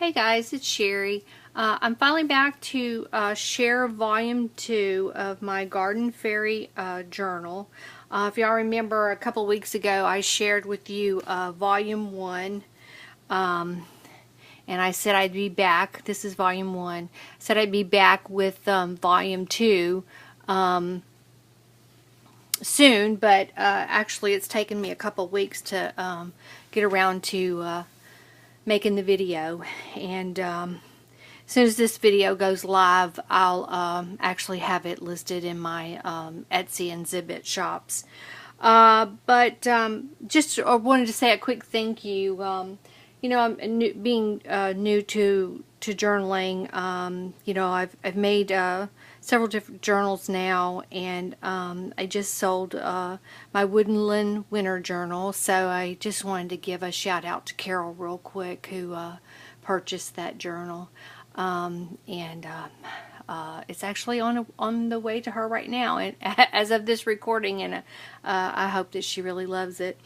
Hey guys, it's Sherry. I'm finally back to share volume 2 of my Garden Fairy journal. If y'all remember, a couple weeks ago I shared with you volume 1, and I said I'd be back. This is volume 1. I said I'd be back with volume 2 soon, but actually it's taken me a couple weeks to get around to making the video, and as soon as this video goes live, I'll actually have it listed in my Etsy and Zibbet shops. But just wanted to say a quick thank you. You know, I'm being new to journaling. You know, I've made several different journals now, and I just sold my Woodland Winter Journal, so I just wanted to give a shout out to Carol real quick, who purchased that journal, and it's actually on the way to her right now, and as of this recording, and I hope that she really loves it.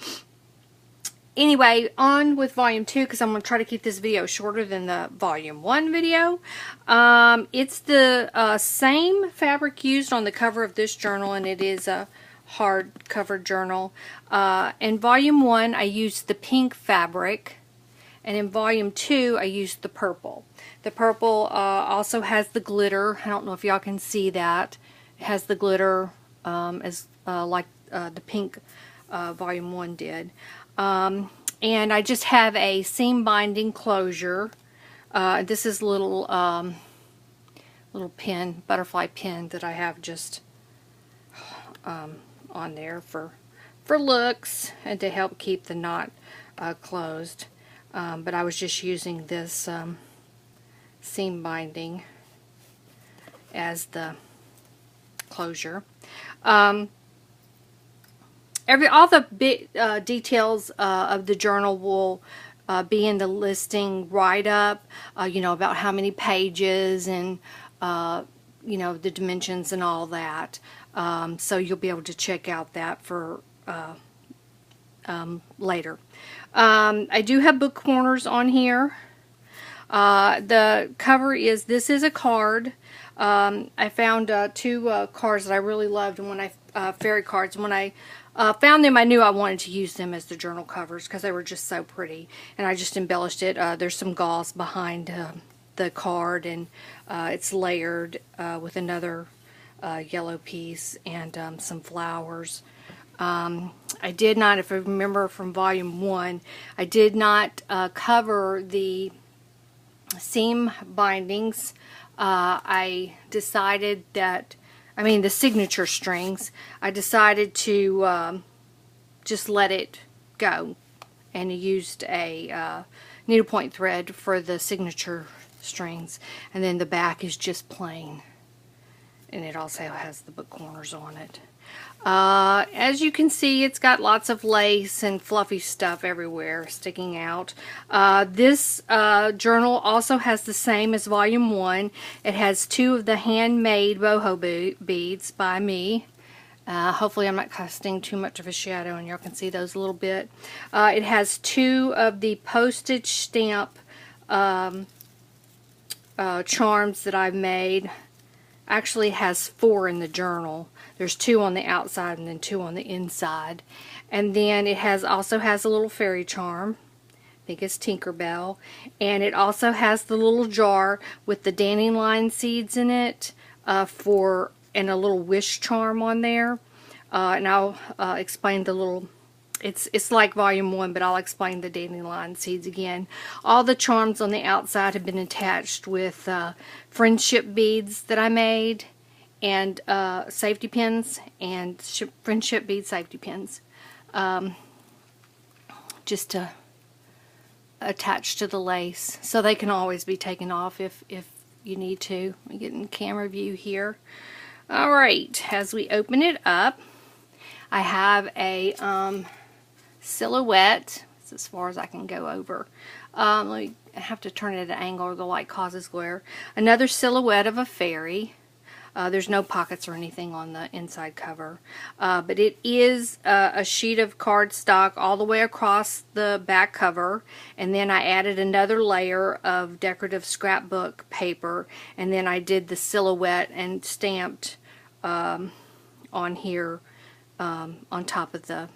Anyway, on with volume 2, because I'm going to try to keep this video shorter than the volume 1 video. It's the same fabric used on the cover of this journal, and it is a hardcover journal. In volume 1, I used the pink fabric, and in volume 2, I used the purple. The purple also has the glitter. I don't know if y'all can see that. It has the glitter as like the pink volume 1 did. And I just have a seam binding closure. This is a little pin, butterfly pin, that I have just on there for looks and to help keep the knot closed. But I was just using this seam binding as the closure. All the big details of the journal will be in the listing write-up, you know, about how many pages and, you know, the dimensions and all that. So you'll be able to check out that for later. I do have book corners on here. The cover this is a card. I found 2 cards that I really loved, and when fairy cards, and when I found them, I knew I wanted to use them as the journal covers because they were just so pretty, and I just embellished it. There's some gauze behind the card, and it's layered with another yellow piece and some flowers. I did not, if I remember from volume 1, I did not cover the seam bindings. I decided that, the signature strings, I decided to just let it go, and used a needlepoint thread for the signature strings, and then the back is just plain, and it also has the book corners on it. As you can see, it's got lots of lace and fluffy stuff everywhere sticking out. This journal also has the same as volume 1. It has 2 of the handmade boho beads by me. Hopefully I'm not casting too much of a shadow and y'all can see those a little bit. It has 2 of the postage stamp charms that I've made. Actually has 4 in the journal. There's 2 on the outside and then 2 on the inside. And then it also has a little fairy charm. I think it's Tinkerbell. And it also has the little jar with the dandelion seeds in it and a little wish charm on there. And I'll explain the little... It's like volume 1, but I'll explain the dandelion seeds again. All the charms on the outside have been attached with friendship beads that I made, and safety pins, and friendship bead safety pins, just to attach to the lace, so they can always be taken off if you need to. I'm getting camera view here. Alright, as we open it up, I have a silhouette. It's as far as I can go over. I have to turn it at an angle or the light causes glare. Another silhouette of a fairy. There's no pockets or anything on the inside cover. But it is a sheet of cardstock all the way across the back cover. And then I added another layer of decorative scrapbook paper. And then I did the silhouette and stamped on here on top of the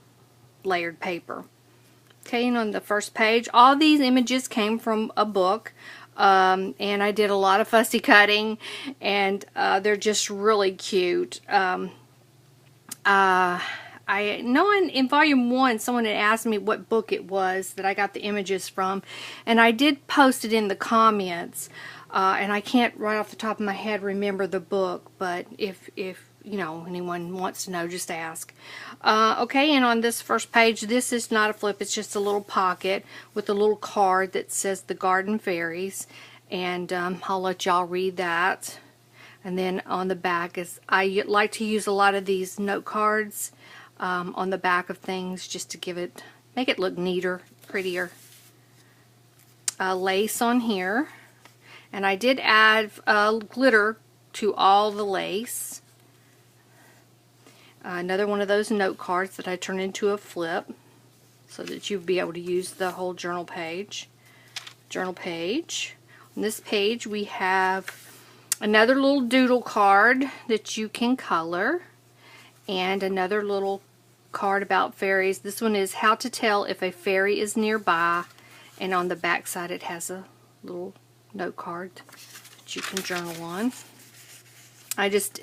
layered paper. Okay, and on the first page, all these images came from a book. And I did a lot of fussy cutting, and they're just really cute. I know in volume 1 someone had asked me what book it was that I got the images from, and I did post it in the comments, and I can't right off the top of my head remember the book, but if you know, anyone wants to know, just ask. Okay, and on this first page, this is not a flip, it's just a little pocket with a little card that says The Garden Fairies, and I'll let y'all read that. And then on the back is, I like to use a lot of these note cards on the back of things just to give it, make it look neater, prettier. Lace on here, and I did add glitter to all the lace. Another one of those note cards that I turned into a flip so that you'd be able to use the whole journal page. On this page we have another little doodle card that you can color, and another little card about fairies. This one is how to tell if a fairy is nearby, and on the back side it has a little note card that you can journal on. I just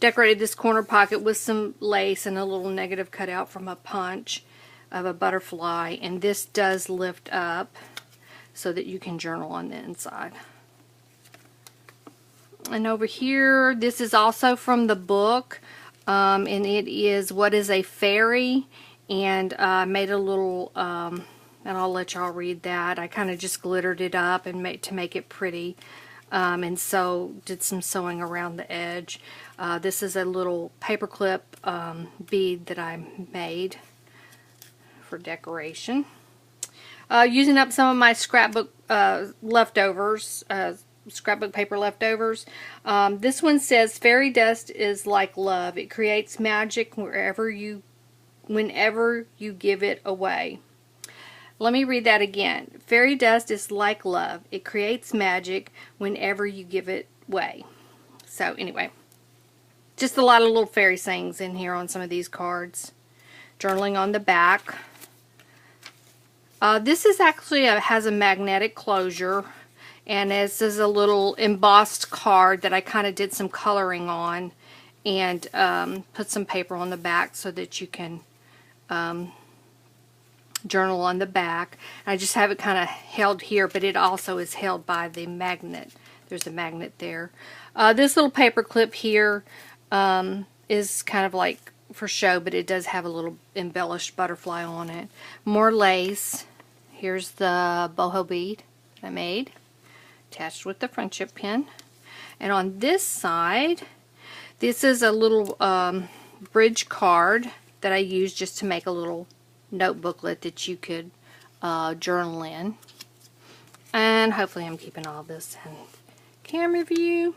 decorated this corner pocket with some lace and a little negative cutout from a punch of a butterfly, and this does lift up so that you can journal on the inside. And over here, this is also from the book, and it is What is a Fairy, and I made a little, and I'll let y'all read that. I kind of just glittered it up and to make it pretty. And so did some sewing around the edge. This is a little paperclip bead that I made for decoration. Using up some of my scrapbook leftovers, scrapbook paper leftovers. This one says, fairy dust is like love. It creates magic whenever you give it away. Let me read that again. Fairy dust is like love. It creates magic whenever you give it away. So anyway, just a lot of little fairy sayings in here on some of these cards. Journaling on the back. This is actually has a magnetic closure, and this is a little embossed card that I kind of did some coloring on, and put some paper on the back so that you can journal on the back. I just have it kind of held here, but it also is held by the magnet. There's a magnet there. This little paper clip here is kind of like for show, but it does have a little embellished butterfly on it. More lace. Here's the boho bead I made, attached with the friendship pin. And on this side, this is a little bridge card that I used just to make a little note booklet that you could journal in. And hopefully I'm keeping all this in camera view.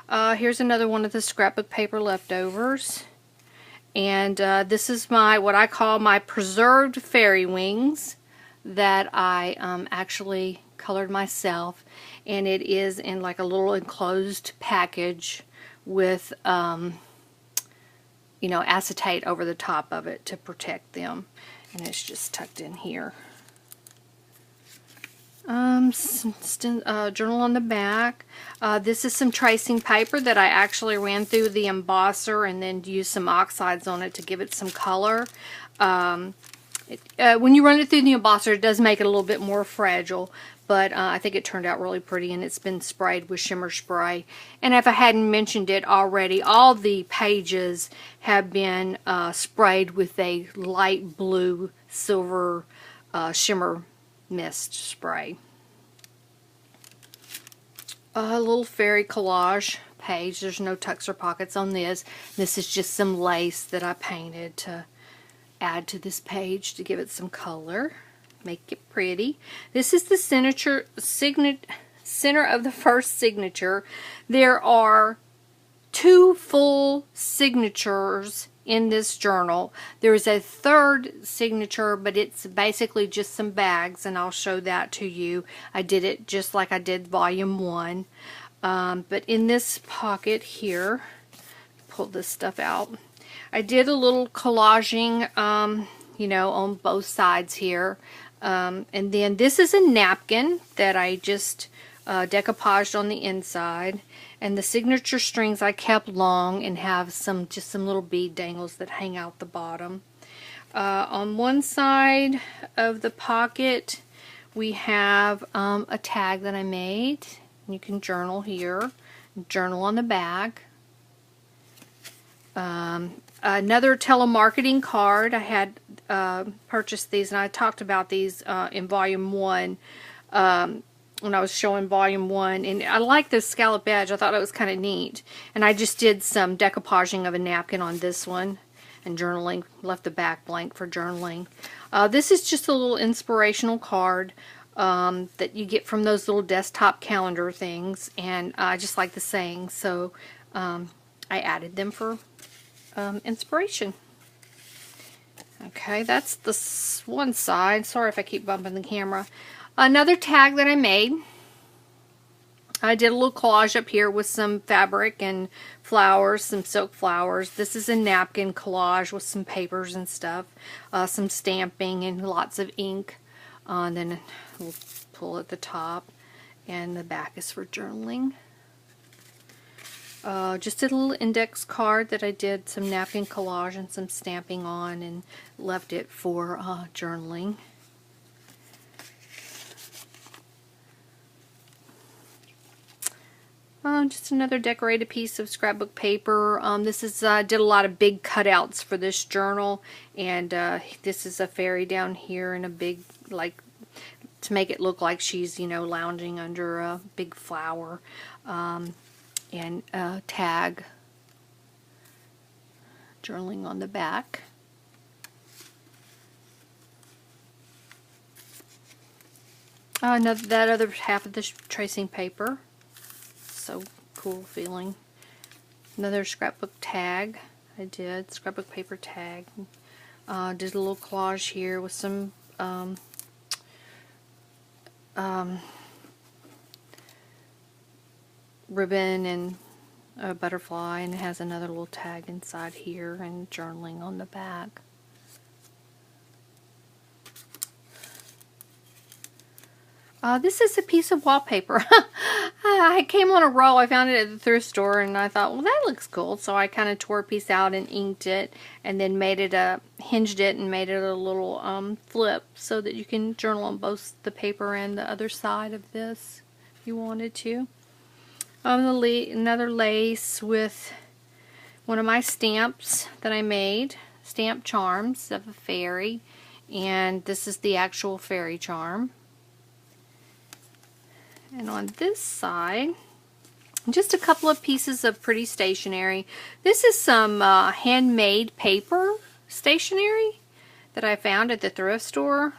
Here's another one of the scrapbook paper leftovers. And this is what I call my preserved fairy wings that I actually colored myself. And it is in like a little enclosed package with you know, acetate over the top of it to protect them. And it's just tucked in here. Journal on the back. This is some tracing paper that I actually ran through the embosser and then used some oxides on it to give it some color. When you run it through the embosser, it does make it a little bit more fragile, but I think it turned out really pretty, and it's been sprayed with shimmer spray. And if I hadn't mentioned it already, all the pages have been sprayed with a light blue silver shimmer mist spray. A little fairy collage page. There's no tucks or pockets on this. This is just some lace that I painted to add to this page to give it some color, make it pretty. This is the center of the first signature. There are 2 full signatures in this journal. There's a third signature, but it's basically just some bags, and I'll show that to you. I did it just like I did volume 1. But in this pocket here, pull this stuff out, I did a little collaging, you know, on both sides here. And then this is a napkin that I just decoupaged on the inside. And the signature strings I kept long and have just some little bead dangles that hang out the bottom. On one side of the pocket, we have a tag that I made. You can journal here, journal on the back. Another telemarketing card. I had purchased these, and I talked about these in volume 1 when I was showing volume 1, and I like this scallop edge. I thought it was kind of neat, and I just did some decoupaging of a napkin on this one and journaling, left the back blank for journaling. This is just a little inspirational card that you get from those little desktop calendar things, and I just like the saying, so I added them for inspiration. Okay, that's the one side. Sorry if I keep bumping the camera. Another tag that I made, I did a little collage up here with some fabric and flowers, some silk flowers. This is a napkin collage with some papers and stuff, some stamping and lots of ink. And then we'll pull at the top, and the back is for journaling. Just a little index card that I did some napkin collage and some stamping on, and left it for journaling. Just another decorated piece of scrapbook paper. This is did a lot of big cutouts for this journal, and this is a fairy down here and a big, like, to make it look like she's, you know, lounging under a big flower, and a tag journaling on the back. That other half of the tracing paper. So cool feeling. Another scrapbook tag. I did scrapbook paper tag. Did a little collage here with some ribbon and a butterfly, and it has another little tag inside here and journaling on the back. This is a piece of wallpaper. I came on a roll. I found it at the thrift store, and I thought, well, that looks cool. So I kind of tore a piece out and inked it, and then made it hinged it and made it a little flip so that you can journal on both the paper and the other side of this if you wanted to. Another lace with one of my stamps that I made, stamp charms of a fairy, and this is the actual fairy charm. And on this side, just a couple of pieces of pretty stationery. This is some handmade paper stationery that I found at the thrift store.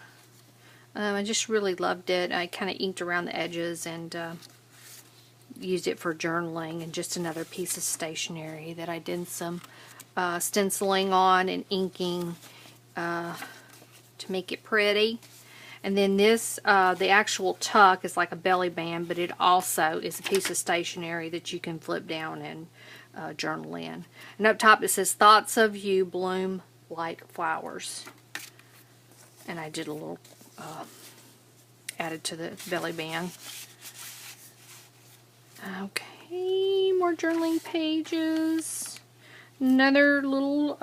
I just really loved it. I kind of inked around the edges and used it for journaling, and just another piece of stationery that I did some stenciling on and inking to make it pretty. And then this, the actual tuck is like a belly band, but it also is a piece of stationery that you can flip down and journal in. And up top it says, "Thoughts of you bloom like flowers." And I did a little, added to the belly band. Okay, more journaling pages. Another little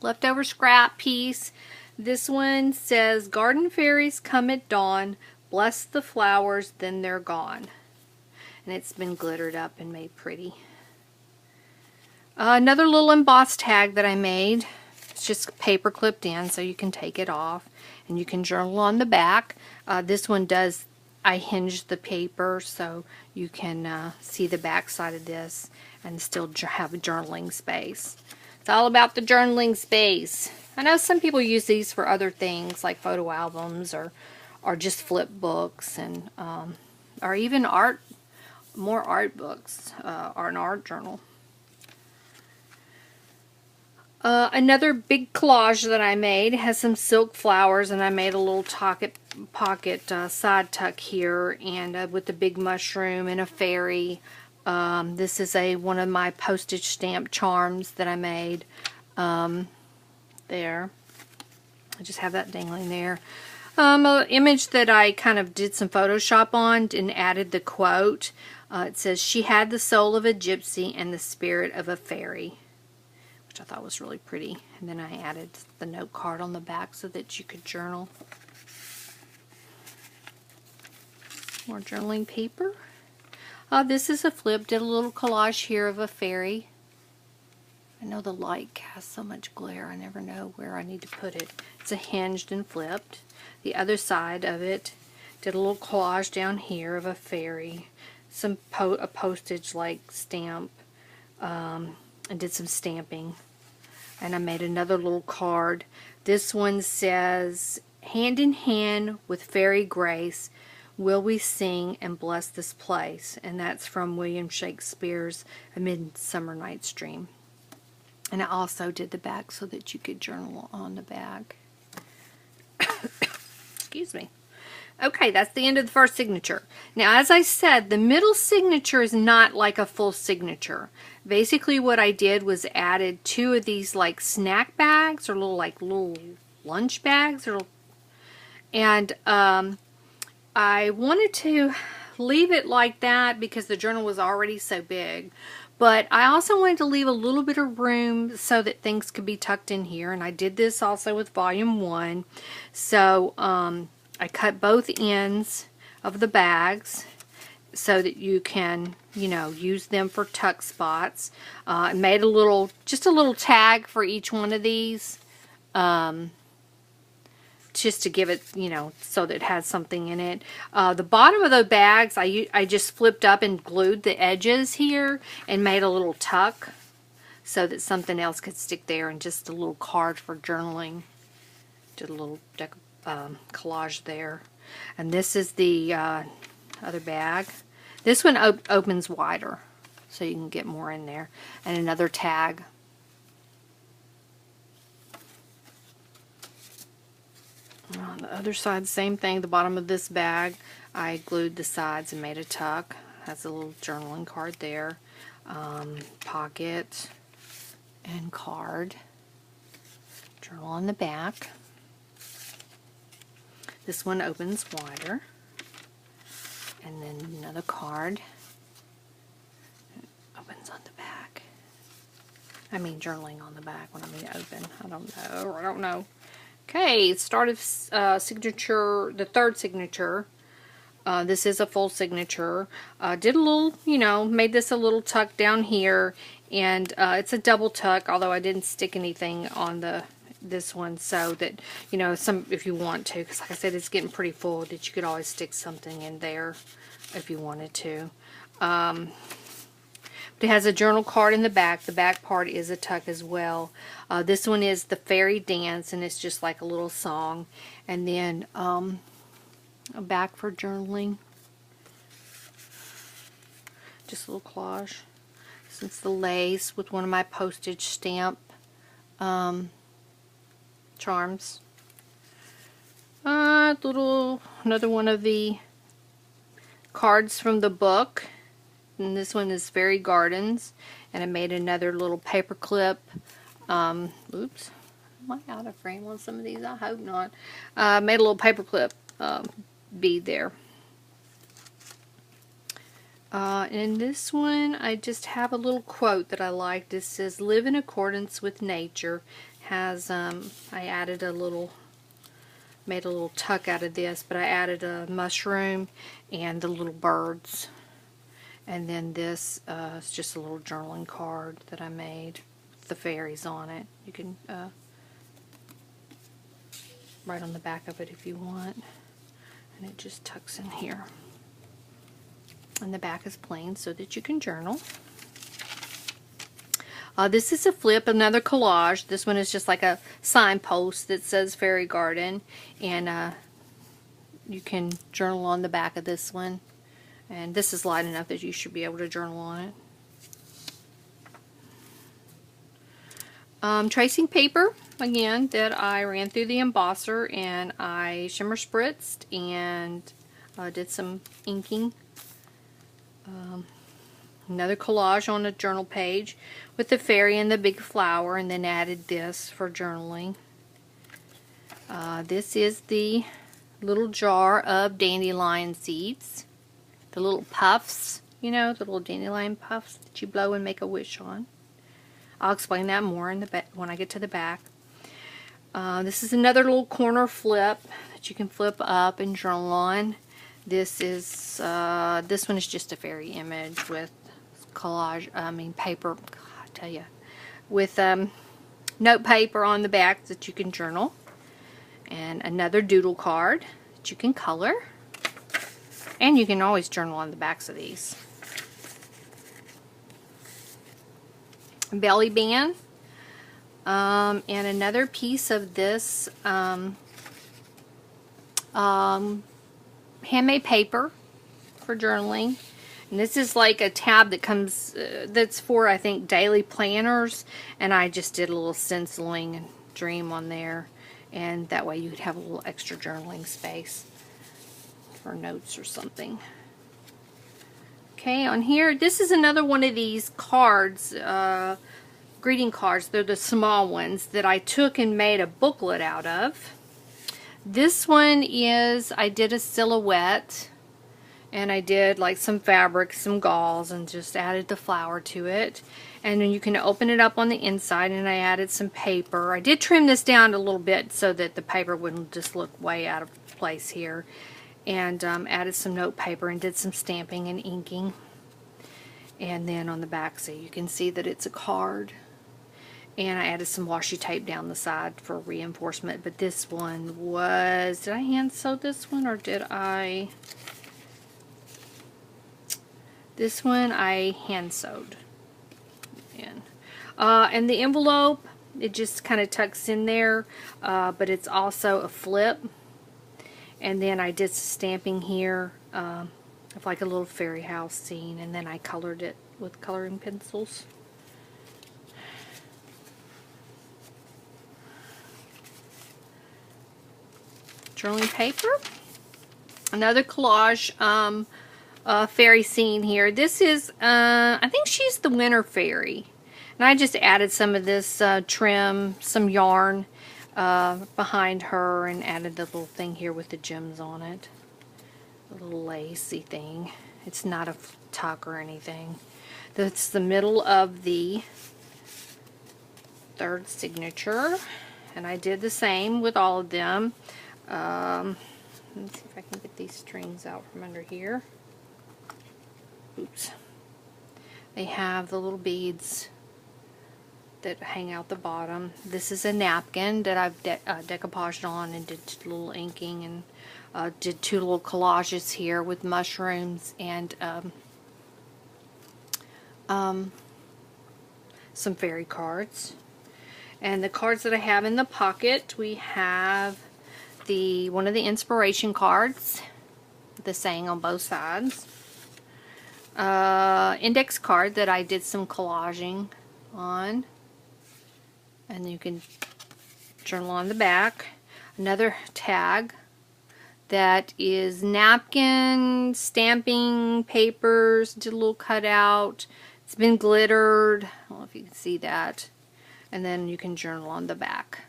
leftover scrap piece. This one says, "Garden fairies come at dawn, bless the flowers, then they're gone." And it's been glittered up and made pretty. Another little embossed tag that I made. It's just paper clipped in, so you can take it off. And you can journal on the back. This one does, I hinged the paper so you can see the back side of this and still have a journaling space. It's all about the journaling space. I know some people use these for other things like photo albums or just flip books, and or even art more art books, or an art journal. Another big collage that I made has some silk flowers, and I made a little pocket side tuck here, and with the big mushroom and a fairy. This is one of my postage stamp charms that I made. There. I just have that dangling there. An image that I kind of did some Photoshop on and added the quote. It says, "She had the soul of a gypsy and the spirit of a fairy," which I thought was really pretty. And then I added the note card on the back so that you could journal. More journaling paper. This is a flip. Did a little collage here of a fairy. I know the light casts so much glare, I never know where I need to put it. It's a hinged and flipped. The other side of it, did a little collage down here of a fairy. A postage like stamp. And did some stamping. And I made another little card. This one says, "Hand in hand with fairy grace, will we sing and bless this place." And that's from William Shakespeare's A Midsummer Night's Dream. And I also did the back so that you could journal on the back. Excuse me. Okay, that's the end of the first signature. Now, as I said, the middle signature is not like a full signature. Basically, what I did was added 2 of these like snack bags, or little lunch bags, and I wanted to leave it like that because the journal was already so big. But I also wanted to leave a little bit of room so that things could be tucked in here. And I did this also with volume 1. So I cut both ends of the bags so that you can, use them for tuck spots. I made just a little tag for each one of these. Just to give it, so that it has something in it. The bottom of the bags, I just flipped up and glued the edges here and made a little tuck so that something else could stick there, and just a little card for journaling. Did a little collage there. And this is the other bag. This one opens wider, so you can get more in there. And another tag. On the other side, same thing. The bottom of this bag, I glued the sides and made a tuck. Has a little journaling card there. Pocket and card. Journal on the back. This one opens wider. And then another card. Opens on the back. I mean journaling on the back when I mean open. I don't know. Okay, start of signature, the third signature. This is a full signature. Did a little, made this a little tuck down here, and it's a double tuck, although I didn't stick anything on this one, so that, if you want to, because like I said, it's getting pretty full, that you could always stick something in there if you wanted to. It has a journal card in the back. The back part is a tuck as well. This one is the fairy dance, and it's just like a little song. And then a back for journaling. Just a little collage. Since the lace with one of my postage stamp charms. Another one of the cards from the book. And this one is Fairy Gardens, and I made another little paper clip. Oops, am I out of frame on some of these? I hope not. Made a little paper clip bead there. In this one, I just have a little quote that I liked. It says, "Live in accordance with nature." Has I added made a little tuck out of this, but I added a mushroom and the little birds. And then this is just a little journaling card that I made with the fairies on it. You can write on the back of it if you want. And it just tucks in here. And the back is plain so that you can journal. This is a flip, another collage. This one is just like a signpost that says Fairy Garden. And you can journal on the back of this one. And this is light enough that you should be able to journal on it. Tracing paper, again, that I ran through the embosser and I shimmer spritzed and did some inking. Another collage on a journal page with the fairy and the big flower, and then added this for journaling. This is the little jar of dandelion seeds. The little puffs, you know, the little dandelion puffs that you blow and make a wish on. I'll explain that more in the back when I get to the back. This is another little corner flip that you can flip up and journal on. This is this one is just a fairy image with collage. Paper. God, I tell you, with note paper on the back that you can journal, and another doodle card that you can color, and you can always journal on the backs of these. A belly band, and another piece of this handmade paper for journaling. And this is like a tab that comes, that's for, I think, daily planners. And I just did a little stenciling and dream on there. And that way you could have a little extra journaling space for notes or something. Okay, on here, this is another one of these cards, greeting cards. They're the small ones that I took and made a booklet out of. This one is, I did a silhouette, and I did like some fabric, some gauze, and just added the flower to it. And then you can open it up on the inside, and I added some paper. I did trim this down a little bit so that the paper wouldn't just look way out of place here. And added some note paper and did some stamping and inking. And then on the back, so you can see that it's a card. And I added some washi tape down the side for reinforcement. But this one was, did I hand sew this one, or did I? This one I hand sewed in. And the envelope, it just kind of tucks in there, but it's also a flip. And then I did some stamping here of like a little fairy house scene, and then I colored it with coloring pencils. Journaling paper. Another collage fairy scene here. This is, I think she's the winter fairy. And I just added some of this trim, some yarn behind her, and added the little thing here with the gems on it. A little lacy thing. It's not a tuck or anything. That's the middle of the third signature. And I did the same with all of them. Let's see if I can get these strings out from under here. Oops. They have the little beads that hang out the bottom. This is a napkin that I've decoupaged on and did a little inking, and did two little collages here with mushrooms and some fairy cards. And the cards that I have in the pocket, we have one of the inspiration cards, the saying on both sides. Index card that I did some collaging on, and you can journal on the back. Another tag that is napkin, stamping, papers, did a little cutout. It's been glittered. I don't know if you can see that. And then you can journal on the back.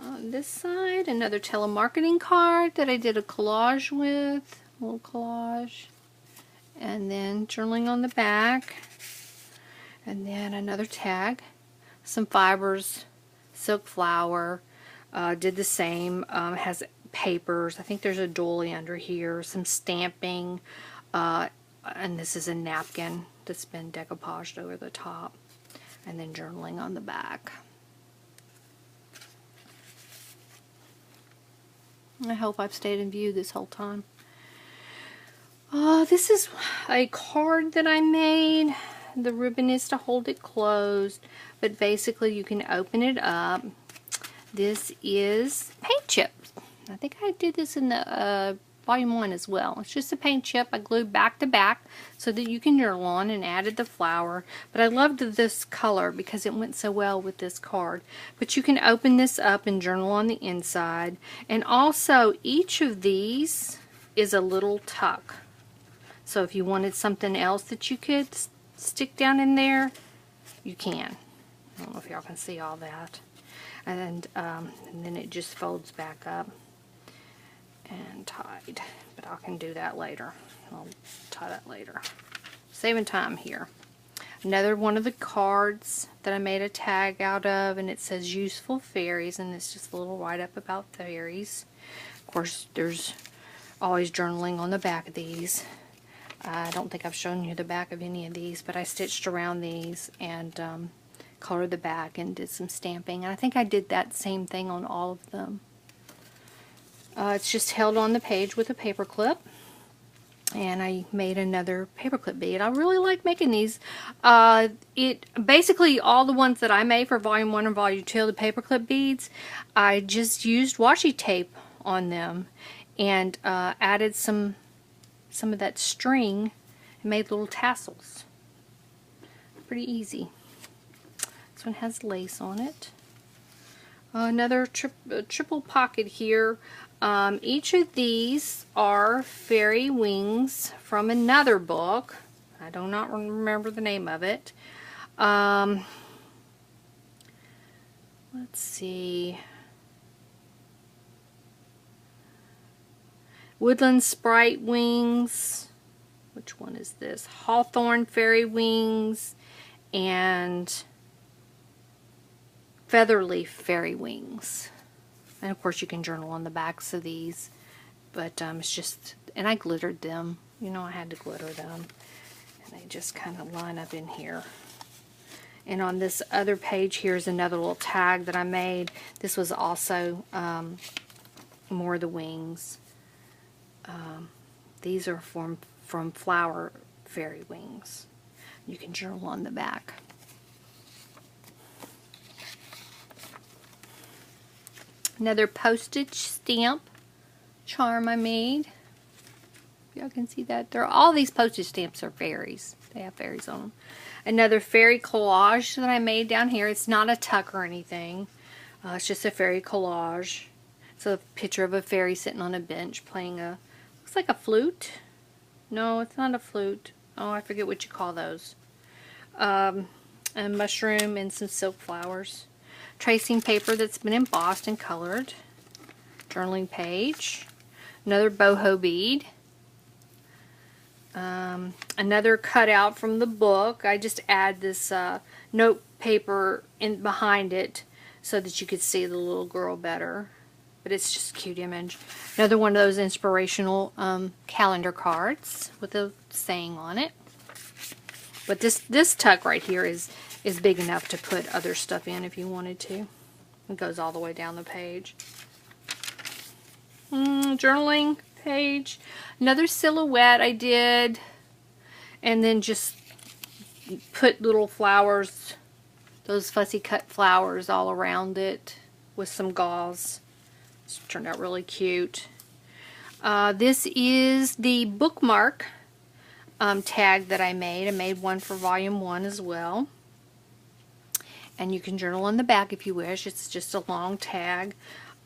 On this side, another telemarketing card that I did a collage with, a little collage, and then journaling on the back, and then another tag, some fibers, silk flower, did the same, has papers, I think there's a doily under here, some stamping, and this is a napkin that's been decoupaged over the top, and then journaling on the back. I hope I've stayed in view this whole time. This is a card that I made. The ribbon is to hold it closed, but basically you can open it up. This is paint chips I think I did this in the volume 1 as well. It's just a paint chip I glued back to back so that you can journal on, and added the flower. But I loved this color because it went so well with this card. But you can open this up and journal on the inside. And also, each of these is a little tuck. So if you wanted something else that you could stick down in there, you can. I don't know if y'all can see all that. And then it just folds back up and tied, but I can do that later. I'll tie that later. Saving time here. Another one of the cards that I made a tag out of, and it says useful fairies, and it's just a little write-up about fairies. Of course, there's always journaling on the back of these. I don't think I've shown you the back of any of these, but I stitched around these and colored the back and did some stamping. And I think I did that same thing on all of them. It's just held on the page with a paper clip, and I made another paperclip bead. I really like making these. Basically all the ones that I made for volume 1 and volume 2, the paperclip beads, I just used washi tape on them and added some of that string and made little tassels. Pretty easy. This one has lace on it. Another triple pocket here. Each of these are fairy wings from another book. I do not remember the name of it. Let's see. Woodland Sprite wings. Which one is this? Hawthorn fairy wings and Featherleaf fairy wings. And of course you can journal on the backs of these, but it's just, and I glittered them. You know, I had to glitter them, and they just kind of line up in here. And on this other page here is another little tag that I made. This was also more of the wings. These are from Flower Fairy Wings. You can journal on the back. Another postage stamp charm I made. Y'all can see that. All these postage stamps are fairies. They have fairies on them. Another fairy collage that I made down here. It's not a tuck or anything. It's just a fairy collage. It's a picture of a fairy sitting on a bench playing a, looks like a flute. No, it's not a flute. Oh, I forget what you call those. A mushroom and some silk flowers. Tracing paper that's been embossed and colored. Journaling page. Another boho bead. Another cutout from the book. I just add this note paper in behind it so that you could see the little girl better. But it's just a cute image. Another one of those inspirational calendar cards with a saying on it. But this tuck right here is big enough to put other stuff in if you wanted to. It goes all the way down the page. Journaling page. Another silhouette I did. And then just put little flowers, those fussy cut flowers all around it with some gauze. This turned out really cute. This is the bookmark tag that I made. I made one for volume 1 as well. And you can journal on the back if you wish. It's just a long tag.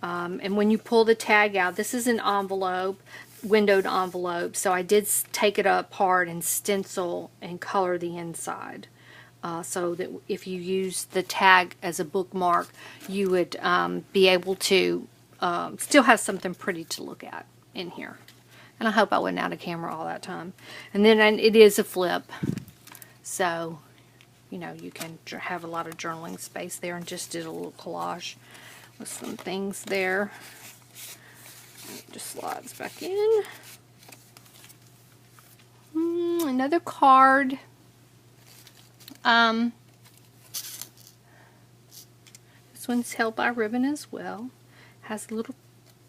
And when you pull the tag out, this is an envelope, windowed envelope. So I did take it apart and stencil and color the inside. So that if you use the tag as a bookmark, you would be able to still have something pretty to look at in here. And I hope I wasn't out of camera all that time. And then it is a flip. So, you know, you can have a lot of journaling space there, and just did a little collage with some things there. It just slides back in. Another card. This one's held by ribbon as well. Has a little.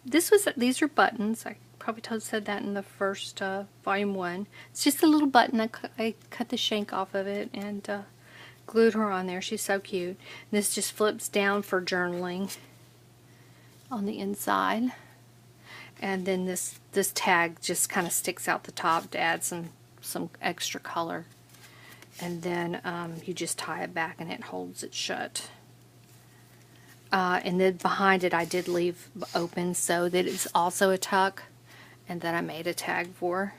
These are buttons. I probably said that in the first volume 1. It's just a little button. I cut the shank off of it and glued her on there. She's so cute. And this just flips down for journaling on the inside. And then this tag just kind of sticks out the top to add some extra color. And then you just tie it back and it holds it shut. And then behind it I did leave open so that it's also a tuck, and that I made a tag for.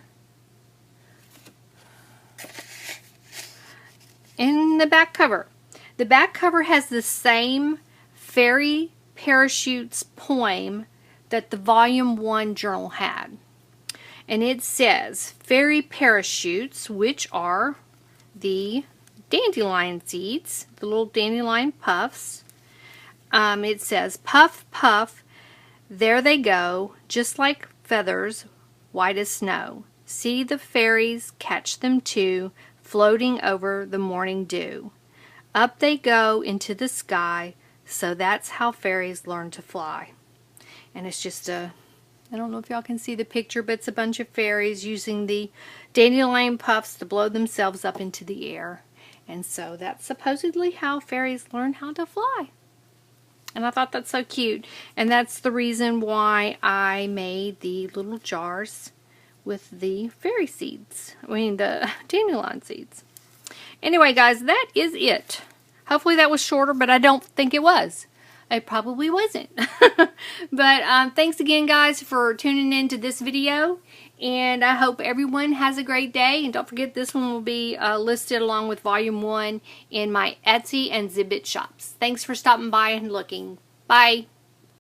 In the back cover. The back cover has the same Fairy Parachutes poem that the Volume 1 journal had. And it says, fairy parachutes, which are the dandelion seeds, the little dandelion puffs. It says, puff, puff, there they go, just like feathers, white as snow. See the fairies, catch them too, floating over the morning dew. Up they go into the sky, so that's how fairies learn to fly. And it's just I don't know if y'all can see the picture, but it's a bunch of fairies using the dandelion puffs to blow themselves up into the air. And so that's supposedly how fairies learn how to fly. And I thought that's so cute. And that's the reason why I made the little jars with the fairy seeds. I mean, the dandelion seeds. Anyway, guys, that is it. Hopefully that was shorter, but I don't think it was. It probably wasn't. But thanks again, guys, for tuning in to this video. And I hope everyone has a great day. And don't forget, this one will be listed along with Volume 1 in my Etsy and Zibbet shops. Thanks for stopping by and looking. Bye.